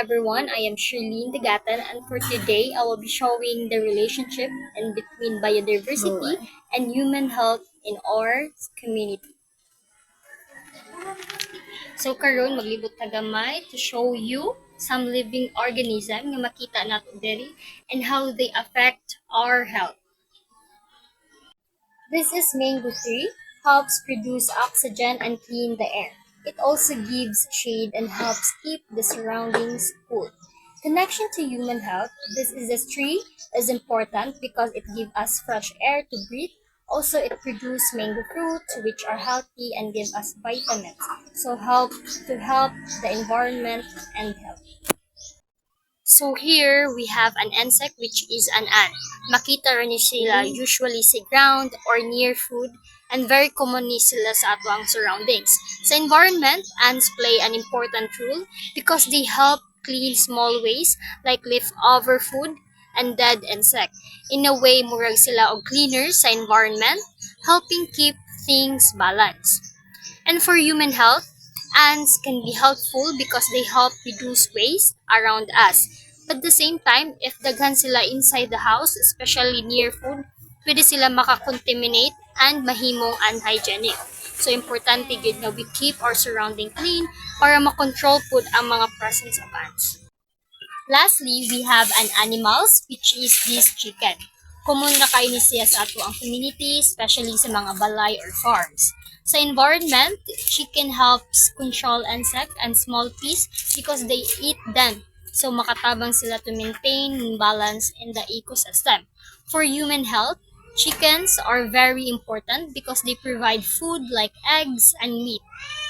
everyone, I am Shirlene Degatan, and for today I will be showing the relationship in between biodiversity and human health in our community. So karon maglibot ta gamay to show you some living organism nga makita nato diri and how they affect our health. This is mango tree, helps produce oxygen and clean the air. It also gives shade and helps keep the surroundings cool. Connection to human health. This tree is important because it gives us fresh air to breathe. Also, it produces mango fruit, which are healthy and give us vitamins. So help the environment and health. So here we have an insect which is an ant. Makita rin sila usually sa ground or near food and very common ni sila sa atwang surroundings. Sa environment, ants play an important role because they help clean small waste like leftover food and dead insect. In a way, murag sila og cleaners sa environment, helping keep things balanced. And for human health, ants can be helpful because they help reduce waste around us. But at the same time, if daghan sila inside the house, especially near food, pwede sila makakontaminate and mahimong unhygienic. So, importante gid na we keep our surrounding clean para makontrol pud ang mga presence of ants. Lastly, we have an animals, which is this chicken. Common na kayo ni siya sa ato ang community, especially sa mga balay or farms. Sa environment, chicken helps control insect and small pests because they eat them. So makatabang sila to maintain balance in the ecosystem. For human health, chickens are very important because they provide food like eggs and meat,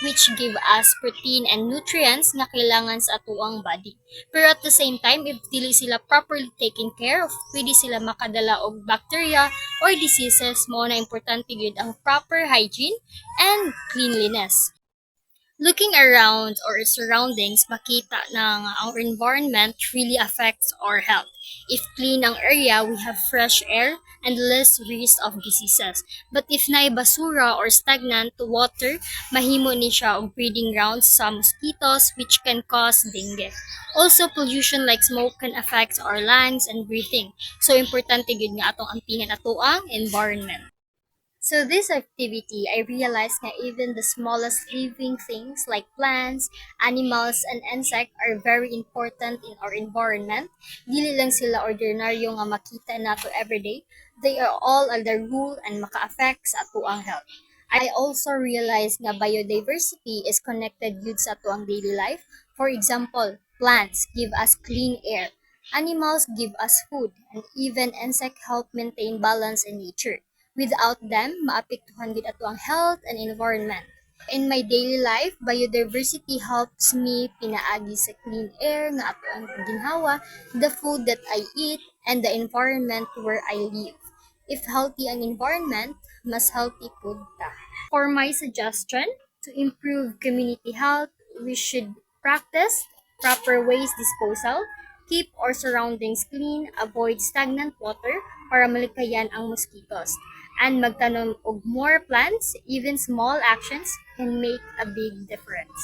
which give us protein and nutrients na kailangan sa atuang body. Pero at the same time, if dili sila properly taken care of, pwede sila makadala og bacteria or diseases mo na importante gyud ang proper hygiene and cleanliness. Looking around our surroundings, makita na nga our environment really affects our health. If clean ang area, we have fresh air and less risk of diseases. But if naay basura or stagnant water, mahimo ni siya og breeding grounds sa mosquitoes which can cause dengue. Also, pollution like smoke can affect our lungs and breathing. So, importante gyud nga atong ampingan ato ang environment. So this activity, I realized that even the smallest living things like plants, animals, and insects are very important in our environment. Dili lang sila ordinaryo nga makita nato everyday. They are all under rule and maka-affect sa ato ang health. I also realized nga biodiversity is connected yun sa ato ang daily life. For example, plants give us clean air. Animals give us food, and even insects help maintain balance in nature. Without them, maapektuhan gid ato ang health and environment. In my daily life, biodiversity helps me pinaagi sa clean air nga ato ang ginhawa, the food that I eat, and the environment where I live. If healthy ang environment, mas healthy food ta. For my suggestion, to improve community health, we should practice proper waste disposal, keep our surroundings clean, avoid stagnant water para malikayan ang mosquitoes, and magtanom og more plants. Even small actions can make a big difference.